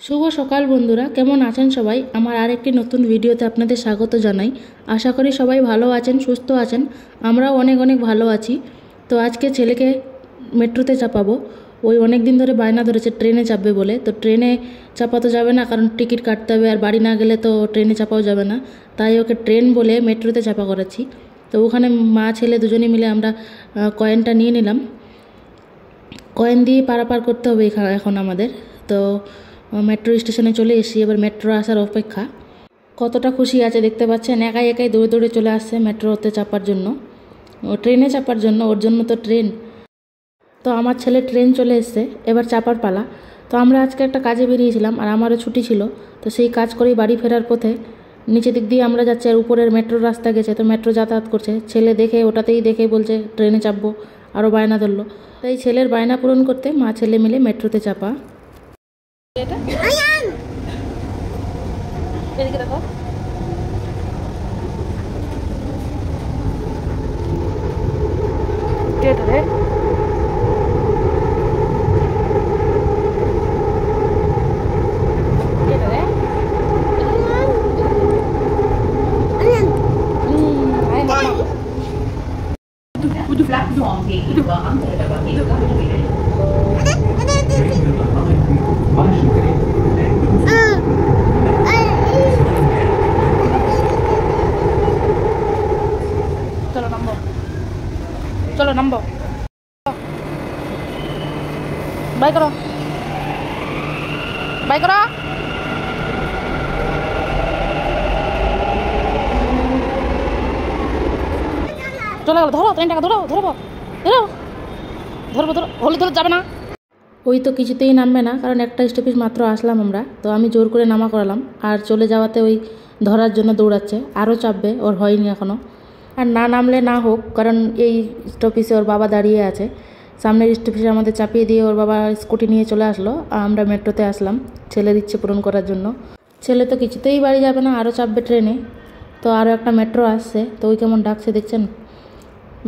শুভ সকাল বন্ধুরা, কেমন আছেন সবাই? আমার আরেকটি নতুন ভিডিওতে আপনাদের স্বাগত জানাই। আশা করি সবাই ভালো আছেন, সুস্থ আছেন। আমরাও অনেক অনেক ভালো আছি। তো আজকে ছেলেকে মেট্রোতে চাপাবো। ওই অনেক দিন ধরে বায়না ধরেছে ট্রেনে চাপবে বলে। তো ট্রেনে চাপাতে যাবে না, কারণ টিকিট কাটতে হবে, আর বাড়ি না গেলে তো ট্রেনে চাপাও যাবে না। তাই ওকে ট্রেন বলে মেট্রোতে চাপা করাচ্ছি। তো ওখানে মা ছেলে দুজনে মিলে আমরা কয়েনটা নিয়ে নিলাম। কয়েন দিয়ে পারাপার করতে হবে এখন আমাদের। তো মেট্রো স্টেশনে চলে এসেছি, এবার মেট্রো আসার অপেক্ষা। কতটা খুশি আছে দেখতে পাচ্ছেন, একাই একাই দৌড়ে দৌড়ে চলে আসছে মেট্রোতে চাপার জন্য, ও ট্রেনে চাপার জন্য। ওর জন্য তো ট্রেন। তো আমার ছেলে ট্রেন চলে এসছে, এবার চাপার পালা। তো আমরা আজকে একটা কাজে বেরিয়েছিলাম, আর আমারও ছুটি ছিল। তো সেই কাজ করেই বাড়ি ফেরার পথে নিচের দিক দিয়ে আমরা যাচ্ছি, আর উপরের মেট্রোর রাস্তা গেছে, তো মেট্রো যাতায়াত করছে। ছেলে দেখে ওটাতেই দেখে বলছে ট্রেনে চাপবো, আরও বায়না ধরলো। তাই ছেলের বায়না পূরণ করতে মা ছেলে মিলে মেট্রোতে চাপা। এদিকে দেখো, চলো নামবো, চলো নামবো, বাই করো, বাই করো। চলে গেল, ধরো ট্রেনটাকে, ধরো ধরবো, ধরো ধরবো, ধরো, হলে ধরো যাবে না। ওই তো কিছুতেই নামবে না, কারণ একটা স্টপেজ মাত্র আসলাম আমরা। তো আমি জোর করে নামা করালাম, আর চলে যাওয়াতে ওই ধরার জন্য দৌড়াচ্ছে, আরও চাপবে, ওর হয়নি এখনও। আর না নামলে না হোক, কারণ এই স্টপেজে ওর বাবা দাঁড়িয়ে আছে। সামনের স্টপেজে আমাদের চাপিয়ে দিয়ে ওর বাবা স্কুটি নিয়ে চলে আসলো, আর আমরা মেট্রোতে আসলাম ছেলের ইচ্ছে পূরণ করার জন্য। ছেলে তো কিছুতেই বাড়ি যাবে না, আরও চাপবে ট্রেনে। তো আরও একটা মেট্রো আসছে, তো ওই কেমন ডাকছে দেখছেন,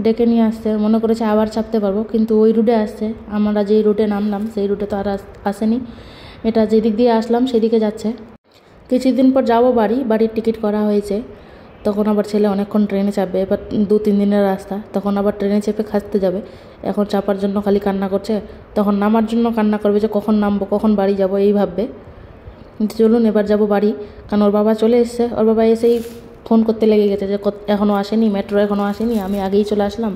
ডেকে নিয়ে আসছে, মনে করেছে আবার চাপতে পারবো, কিন্তু ওই রুটে আসছে। আমরা যেই রুটে নামলাম সেই রুটে তো আর আসেনি, এটা যেদিক দিয়ে আসলাম সেদিকে যাচ্ছে। কিছুদিন পর যাবো বাড়ি, বাড়ির টিকিট করা হয়েছে। তখন আবার ছেলে অনেকক্ষণ ট্রেনে চাপবে, এবার 2-3 দিনের রাস্তা, তখন আবার ট্রেনে চেপে খাসতে যাবে। এখন চাপার জন্য খালি কান্না করছে, তখন নামার জন্য কান্না করবে যে কখন নামবো, কখন বাড়ি যাব, এই ভাববে। কিন্তু চলুন এবার যাব বাড়ি, কারণ ওর বাবা চলে এসছে। ওর বাবা এসেই ফোন করতে লেগে গেছে যে এখনও আসেনি, মেট্রো এখনও আসেনি, আমি আগেই চলে আসলাম।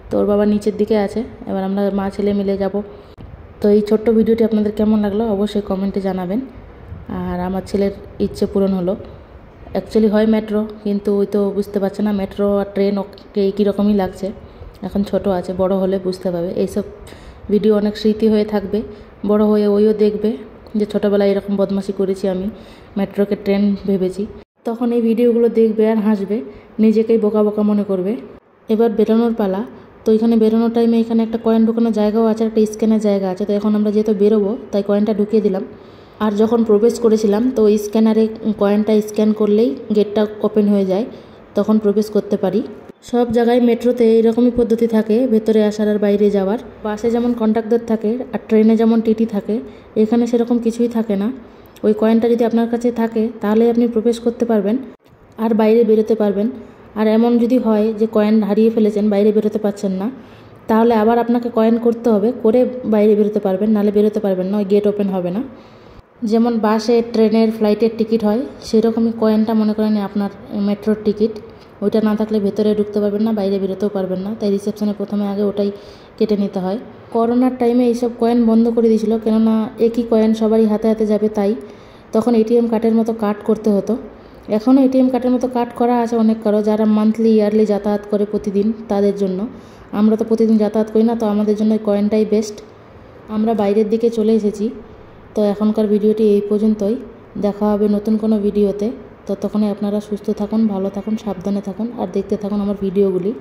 তো ওর বাবা নিচের দিকে আছে, এবার আমরা মা ছেলে মিলে যাব। তো এই ছোট্ট ভিডিওটি আপনাদের কেমন লাগলো অবশ্যই কমেন্টে জানাবেন। আর আমার ছেলের ইচ্ছে পূরণ হলো। অ্যাকচুয়ালি হয় মেট্রো, কিন্তু ওই তো বুঝতে পারছে না মেট্রো আর ট্রেন ওকে একই রকমই লাগছে। এখন ছোট আছে, বড় হলে বুঝতে পারবে। এইসব ভিডিও অনেক স্মৃতি হয়ে থাকবে, বড় হয়ে ওইও দেখবে যে ছোটোবেলায় এরকম বদমাশি করেছি আমি, মেট্রোকে ট্রেন ভেবেছি। তখন এই ভিডিওগুলো দেখবে আর হাসবে, নিজেকেই বোকা বোকা মনে করবে। এবার বেরোনোর পালা। তো এখানে বেরোনোর টাইমে এখানে একটা কয়েন ঢুকানোর জায়গাও আছে, একটা স্ক্যানের জায়গা আছে। তো এখন আমরা যেহেতু বেরোবো, তাই কয়েনটা ঢুকিয়ে দিলাম। আর যখন প্রবেশ করেছিলাম, তো ওই স্ক্যানারে কয়েনটা স্ক্যান করলেই গেটটা ওপেন হয়ে যায়, তখন প্রবেশ করতে পারি। সব জায়গায় মেট্রোতে এইরকমই পদ্ধতি থাকে, ভেতরে আসার আর বাইরে যাওয়ার। বাসে যেমন কন্ডাক্টর থাকে আর ট্রেনে যেমন টিটি থাকে, এখানে সেরকম কিছুই থাকে না। ওই কয়েনটা যদি আপনার কাছে থাকে তাহলেই আপনি প্রবেশ করতে পারবেন আর বাইরে বেরোতে পারবেন। আর এমন যদি হয় যে কয়েন হারিয়ে ফেলেছেন, বাইরে বেরোতে পারছেন না, তাহলে আবার আপনাকে কয়েন করতে হবে, করে বাইরে বেরোতে পারবেন, নাহলে বেরোতে পারবেন না, ওই গেট ওপেন হবে না। যেমন বাসে, ট্রেনের, ফ্লাইটের টিকিট হয়, সেরকমই কয়েনটা মনে করেন আপনার মেট্রোর টিকিট। ওইটা না থাকলে ভেতরে ঢুকতে পারবেন না, বাইরে বেরোতেও পারবেন না। তাই রিসেপশনে প্রথমে আগে ওটাই কেটে নিতে হয়। করোনার টাইমে এইসব কয়েন বন্ধ করে দিয়েছিল, কেননা একই কয়েন সবারই হাতে হাতে যাবে, তাই তখন এটিএম কার্ডের মতো কাট করতে হতো। এখনও এটিএম কার্ডের মতো কাট করা আছে অনেক কারো, যারা মান্থলি ইয়ারলি যাতায়াত করে প্রতিদিন, তাদের জন্য। আমরা তো প্রতিদিন যাতায়াত করি না, তো আমাদের জন্য কয়েনটাই বেস্ট। আমরা বাইরের দিকে চলে এসেছি। তো এখনকার ভিডিওটি এই পর্যন্তই, দেখা হবে নতুন কোনো ভিডিওতে। ততক্ষণে আপনারা সুস্থ থাকুন, ভালো থাকুন, সাবধানে থাকুন, আর দেখতে থাকুন আমার ভিডিওগুলি।